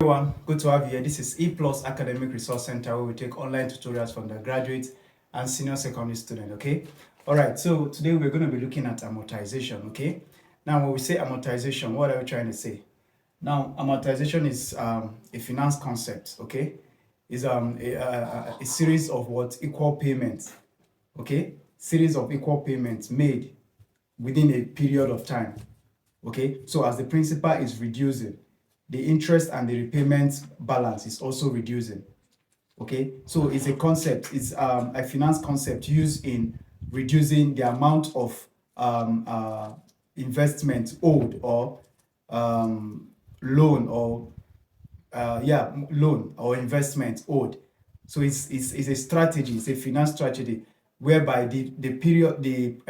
Everyone, good to have you here. This is E Plus Academic Resource Center, where we take online tutorials from the graduate and senior secondary student. Okay, all right. So today we're going to be looking at amortization. Okay, now when we say amortization, what are we trying to say? Now, amortization is a finance concept. Okay, is a series of equal payments. Okay, series of equal payments made within a period of time. Okay, so as the principal is reducing, the interest and the repayment balance is also reducing. Okay, so it's a concept, it's a finance concept used in reducing the amount of investment owed or loan or loan or investment owed. So it's a strategy, it's a finance strategy whereby the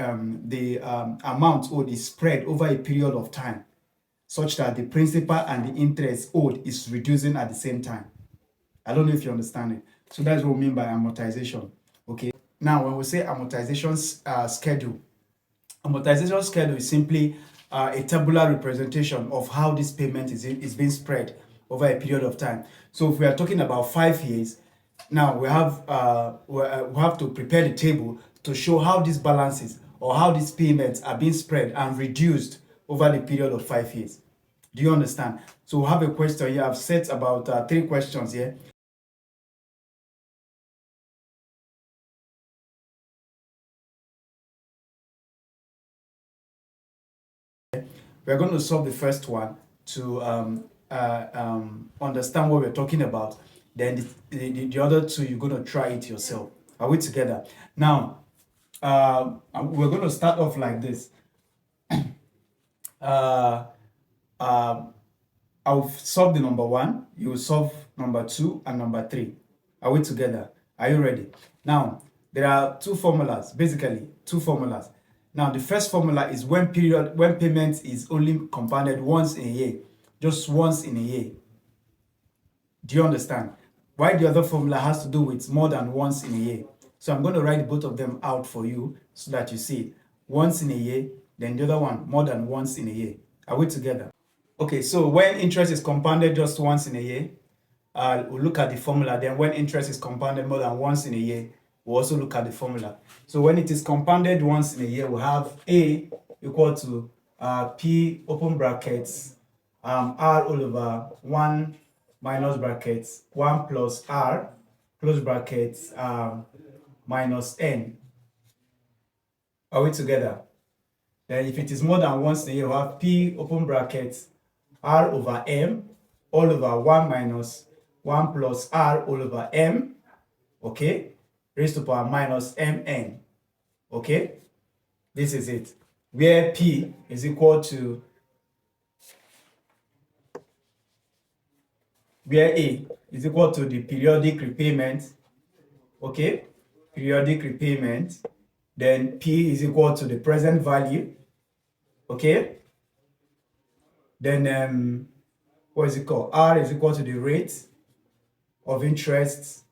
amount owed is spread over a period of time, such that the principal and the interest owed is reducing at the same time. I don't know if you understand it. So that's what we mean by amortization. Okay. Now, when we say amortization schedule is simply a tabular representation of how this payment is being spread over a period of time. So if we are talking about 5 years, now we have to prepare the table to show how these balances or how these payments are being spread and reduced over the period of 5 years. Do you understand? So we have a question here. I've set about 3 questions here. We're going to solve the first one to understand what we're talking about. Then the other 2, you're going to try it yourself. Are we together? Now, we're going to start off like this. I'll solve the number 1, you will solve number 2 and number 3. Are we together? Are you ready? Now, there are 2 formulas, basically 2 formulas. Now, the first formula is when payment is only compounded once in a year, just once in a year. Do you understand? Why the other formula has to do with more than once in a year. So I'm going to write both of them out for you so that you see it. Once in a year, then the other one more than once in a year. Are we together? Okay, so when interest is compounded just once in a year, we'll look at the formula. Then when interest is compounded more than once in a year, we'll also look at the formula. So when it is compounded once in a year, we'll have A equal to P open brackets R all over 1 minus brackets 1 plus R close brackets minus N. Are we together? Then if it is more than once in a year, we'll have P open brackets R over M all over 1 minus 1 plus R all over M, okay, raised to power minus Mn, okay? This is it, where P is equal to, where A is equal to the periodic repayment, okay, periodic repayment, then P is equal to the present value, okay, then what is it called? R is equal to the rate of interest,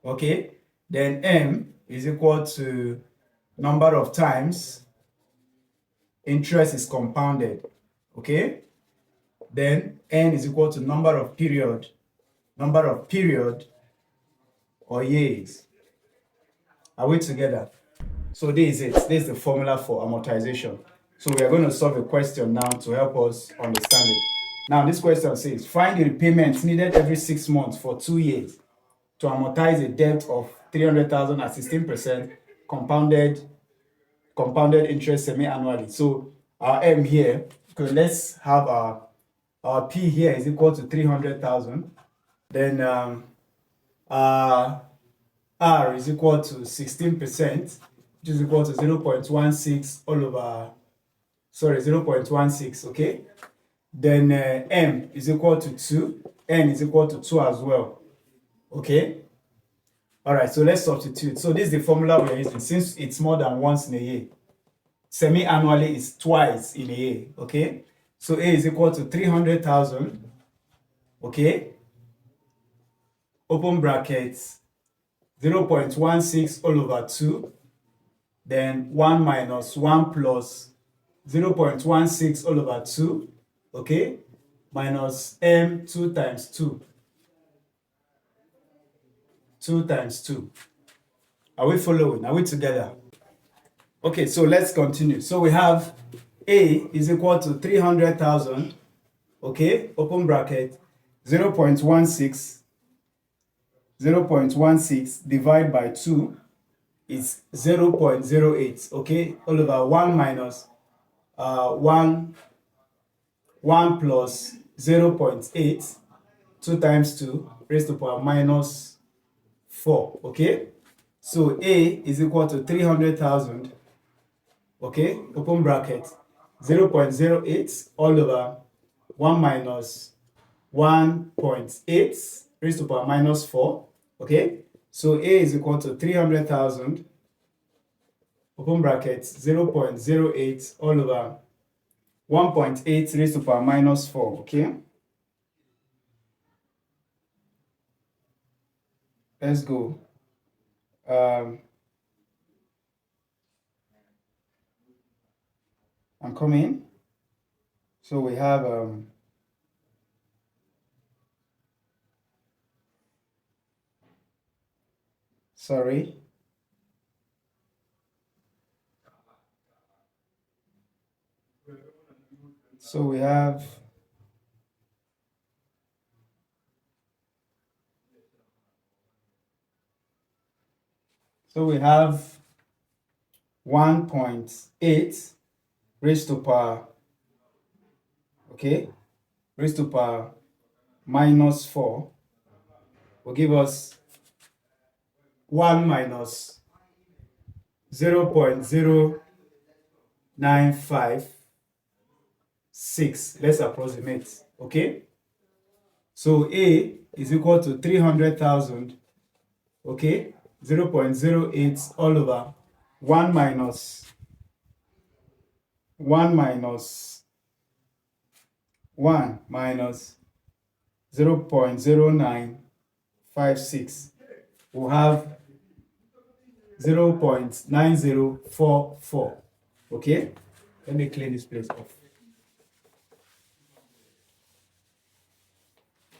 okay, then M is equal to number of times interest is compounded, okay, then N is equal to number of period or years. Are we together? So this is it. This is the formula for amortization. So we are going to solve a question now to help us understand it. Now this question says, find the repayments needed every 6 months for 2 years to amortize a debt of 300,000 at 16% compounded interest semi-annually. So our M here, okay, let's have our P here is equal to 300,000. Then R is equal to 16%, which is equal to 0.16 all over, 0.16, okay? Then M is equal to 2, N is equal to 2 as well, okay? All right, so let's substitute. So this is the formula we're using since it's more than once in a year. Semi-annually is twice in a year, okay? So A is equal to 300,000, okay? Open brackets, 0.16 all over 2, then 1 minus 1 plus 0.16 all over 2, okay? minus m 2 times 2. 2 times 2. Are we following? Are we together? Okay, so let's continue. So we have A is equal to 300,000, okay, open bracket, 0.16 divided by 2 is 0.08, okay, all over 1 minus 1 plus 0.8, 2 times 2 raised to power minus 4, okay. So A is equal to 300,000, okay, open bracket, 0.08 all over 1 minus 1.8 raised to power minus 4, okay. So A is equal to 300,000, open bracket, 0.08 all over 1.8 raised to power minus 4, okay. Let's go. I'm coming. So we have sorry. So we have So we have 1.8 raised to power, okay, raised to power minus 4 will give us 1 minus 0.0956. Let's approximate, okay. So A is equal to 300,000, okay, 0.08 all over 1 minus 0.0956. We'll have 0.9044. Okay, let me clean this place off.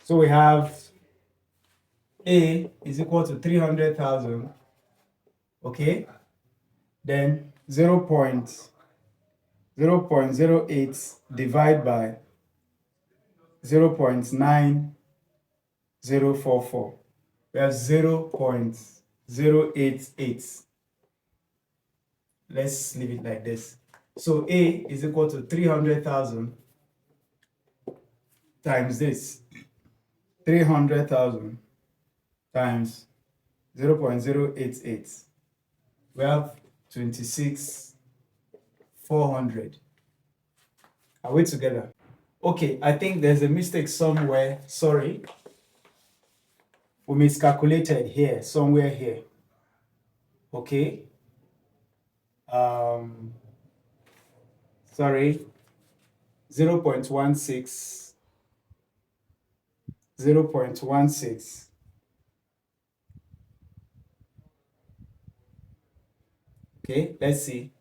So we have A is equal to 300,000, okay, then 0.08 divided by 0.9044. We have 0.088. Let's leave it like this. So A is equal to 300,000 times this. 300,000 times 0.088. We have 26,400. Are we together? Okay, I think there's a mistake somewhere. Sorry. We miscalculated here, somewhere here. Okay. Sorry. 0.16. 0.16. Okay, let's see.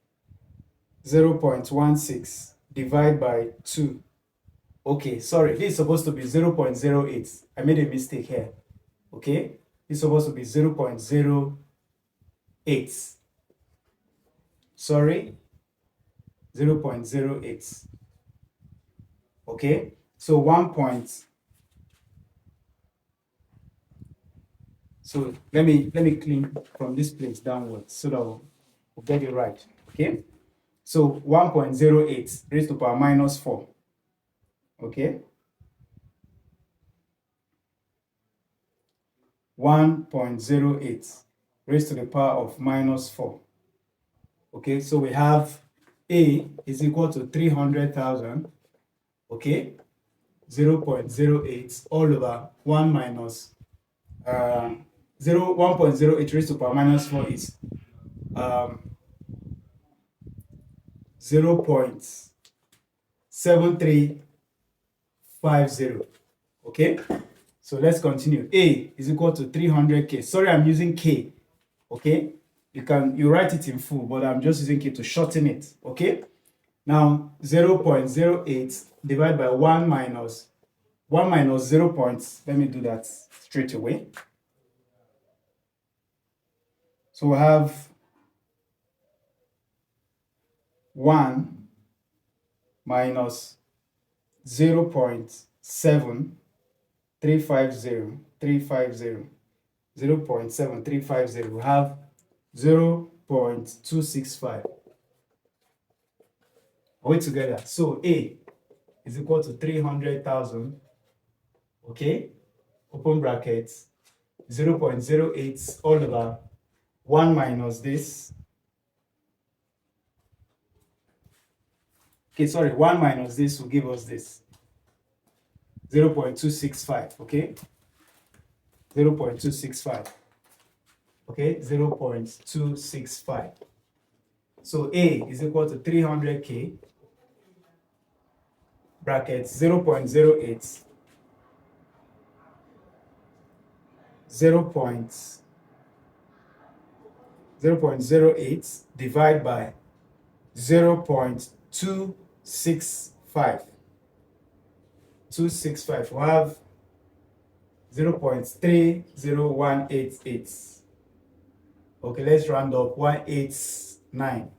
0.16 divided by 2. Okay, sorry, this is supposed to be 0.08. I made a mistake here. Okay, this is supposed to be 0.08. Sorry, 0.08. Okay, so 1 point. So let me clean from this place downwards so that we'll get it right. Okay, so 1.08 raised to power minus 4. Okay, 1.08 raised to the power of minus 4. Okay, so we have A is equal to 300,000. Okay, 0.08 all over 1 minus 1.08 raised to power minus 4 is 0.7350. Okay, so let's continue. A is equal to 300K. Sorry, I'm using K. Okay, you write it in full, but I'm just using K to shorten it. Okay, now 0.08 divided by 1 minus 1 minus 0 points. Let me do that straight away. So we have 1 minus 0.7350, 0.7350. We have 0.265. Are we together? So A is equal to 300,000. Okay, open brackets, 0.08 all over 1 minus this. Okay, sorry, 1 minus this will give us this 0.265. Okay, 0.265. Okay, 0.265. So A is equal to 300K, brackets 0.08, 0.08 divided by 0.265. 265. We have 0.30188. Okay, let's round up 189.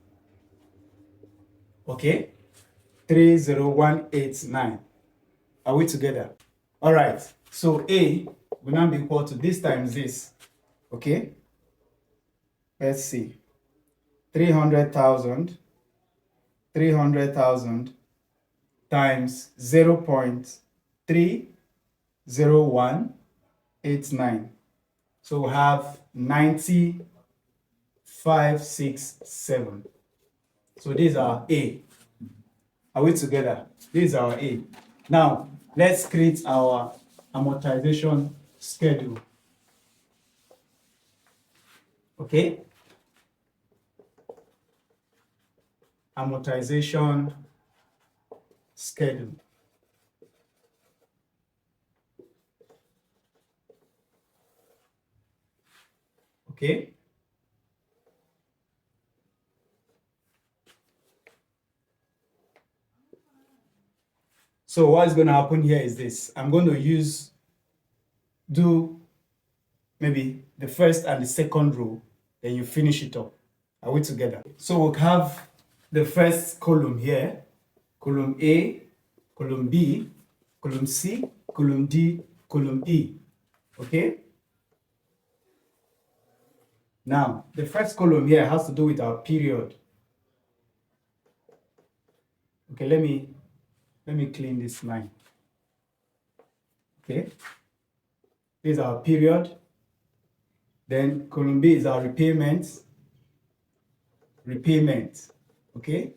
Okay, 30189. Are we together? All right. So A will now be equal to this times this. Okay. Let's see. 300,000 times 0.30189. So we have 9567. So these are A. Are we together? These are our A. Now, let's create our amortization schedule. Okay? Amortization schedule. Okay? So what's going to happen here is this. I'm going to do maybe the first and the second row, then you finish it up. Are we together? So we'll have the first column here, column A, column B, column C, column D, column E. Okay? Now, the first column here has to do with our period. Okay, let me clean this line. Okay? This is our period. Then column B is our repayment. Okay?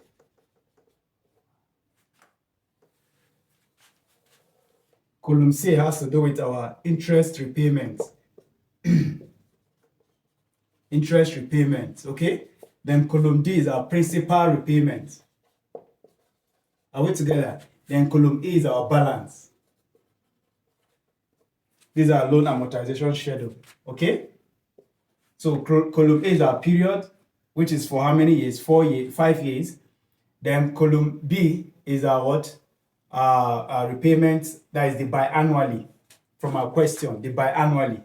Column C has to do with our interest repayment. Okay? Then column D is our principal repayment. Are we together? Then column E is our balance. These are loan amortization schedule. Okay? So column A is our period, which is for how many years? 5 years. Then column B is our what? Our repayment, that is the biannually from our question. The biannually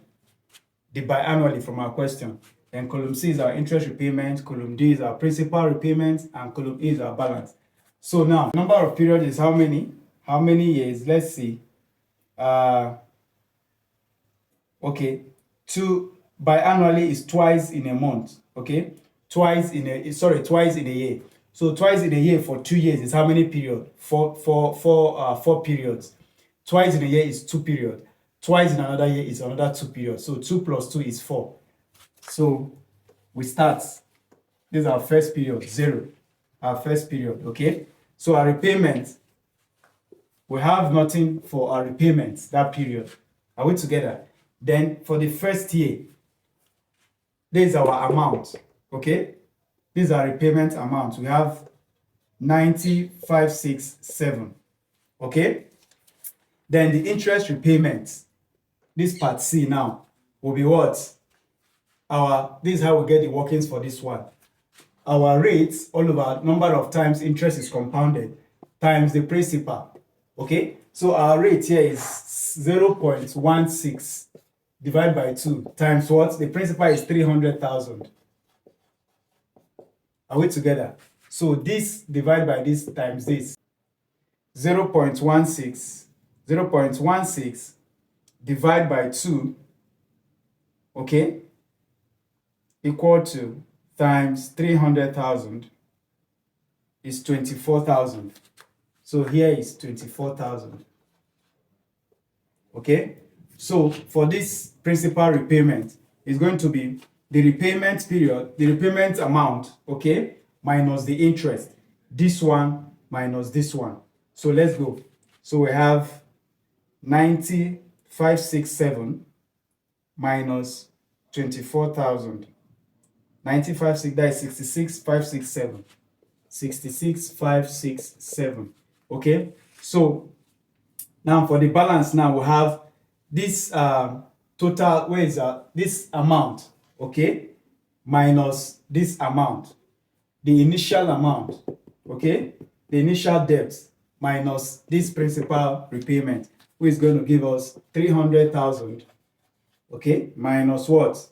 from our question. Then column C is our interest repayment, column D is our principal repayment, and column E is our balance. So now, number of periods is how many? How many years? Let's see. Okay, biannually is twice in a month. Okay, twice in a year. So twice in a year for 2 years is how many periods? Four periods. Twice in a year is 2 periods. Twice in another year is another 2 periods. So 2 plus 2 is 4. So we start. This is our first period, 0. Our first period, okay? So our repayment, we have nothing for our repayments, that period. Are we together? Then for the first year, this is our amount, okay? This is our repayment amount. We have 9567, okay? Then the interest repayments, this part C now, will be what? This is how we get the workings for this one. Our rates all over number of times interest is compounded times the principal. Okay, so our rate here is 0.16 divided by 2 times what? The principal is 300,000. Are we together? So this divided by this times this. 0.16 divided by 2, okay, equal to times 300,000 is 24,000. So here is 24,000. Okay, so for this principal repayment, it's going to be the repayment period, the repayment amount, okay, minus the interest. This one minus this one. So let's go. So we have 90,567 minus 24,000. 90,567, that is 66,567. 66,567. Okay, so now for the balance, now we have this total, where is this amount, okay, minus this amount, the initial amount, okay, the initial debt minus this principal repayment, which is going to give us 300,000, okay, minus what?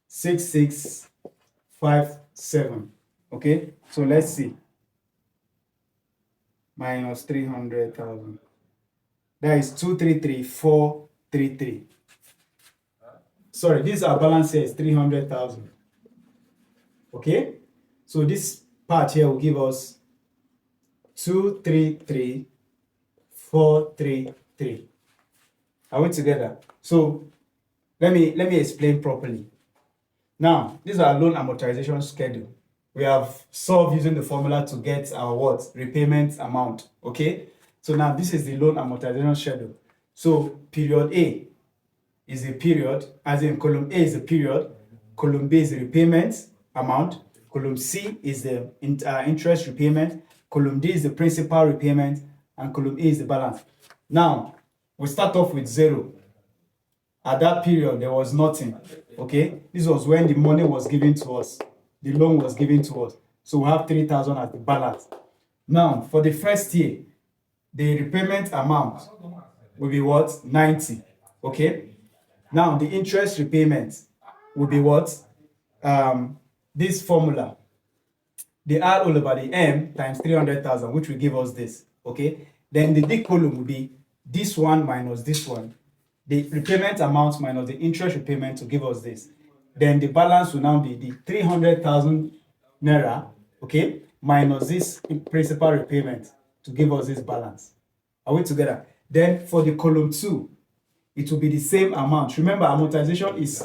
6657. Okay, so let's see. Minus 300,000. That is 233,433. Sorry, this our balance here is 300,000. Okay, so this part here will give us 233,433. Are we together? So let me explain properly. Now, these are loan amortization schedule. We have solved using the formula to get our what? Repayment amount. Okay, so now this is the loan amortization schedule. So period A is a period, as in column A is a period, column B is the repayment amount, column C is the interest repayment, column D is the principal repayment, and column E is the balance. Now, we start off with 0. At that period, there was nothing. Okay, this was when the money was given to us, the loan was given to us. So we have 3,000 as the balance. Now, for the first year, the repayment amount will be what? 90. Okay, now the interest repayment will be what? This formula, the R all over the M times 300,000, which will give us this. Okay, then the D column will be this one minus this one, the repayment amount minus the interest repayment to give us this. Then the balance will now be the 300,000 naira, okay, minus this principal repayment to give us this balance. Are we together? Then for the column 2, it will be the same amount. Remember, amortization is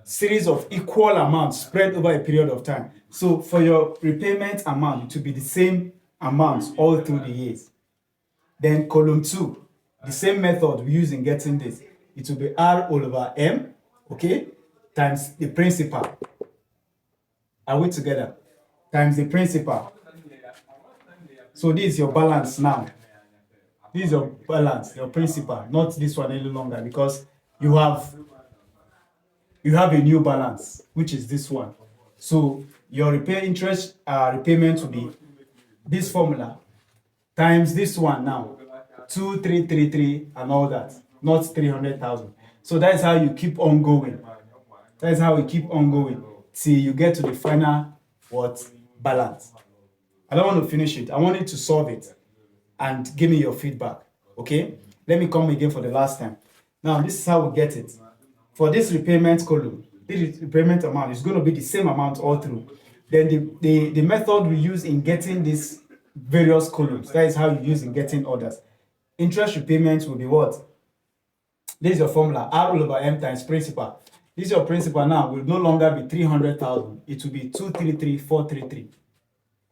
series of equal amounts spread over a period of time. So for your repayment amount, it will be the same amounts all through the years. Then column 2, the same method we use in getting this. It will be R all over M, okay, times the principal. Are we together? Times the principal. So this is your balance now. This is your balance, your principal, not this one any longer, because you have a new balance, which is this one. So your interest repayment will be this formula times this one now, 2,333 and all that, not 300,000. So that's how you keep on going. That's how we keep on going till you get to the final what? Balance. I don't want to finish it. I want you to solve it and give me your feedback. Okay? Let me come again for the last time. Now, this is how we get it. For this repayment column, this repayment amount is going to be the same amount all through. Then the method we use in getting these various columns, that is how you use in getting others. Interest repayment will be what? This is your formula, R all over M times principal. This is your principal now, will no longer be 300,000. It will be 233,433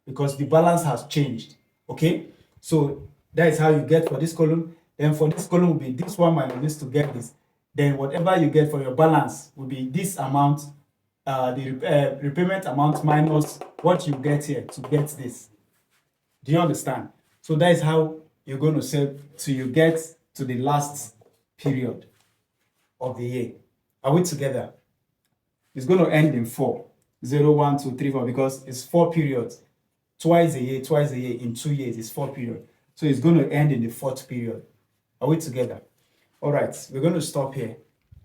because the balance has changed. Okay? So that is how you get for this column. Then for this column will be this one minus this to get this. Then whatever you get for your balance will be this amount, the repayment amount minus what you get here to get this. Do you understand? So that is how you're going to save till you get to the last period of the year. Are we together? It's going to end in 4. 0, 1, 2, 3, 4, because it's 4 periods. Twice a year, in 2 years, it's 4 periods. So it's going to end in the fourth period. Are we together? All right, we're going to stop here.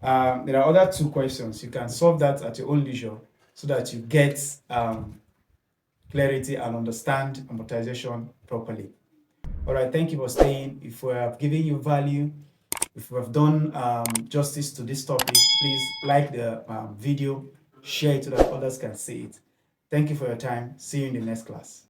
There are other two questions. You can solve that at your own leisure so that you get clarity and understand amortization properly. All right, thank you for staying. If we have given you value, if we have done justice to this topic, please like the video, share it so that others can see it. Thank you for your time. See you in the next class.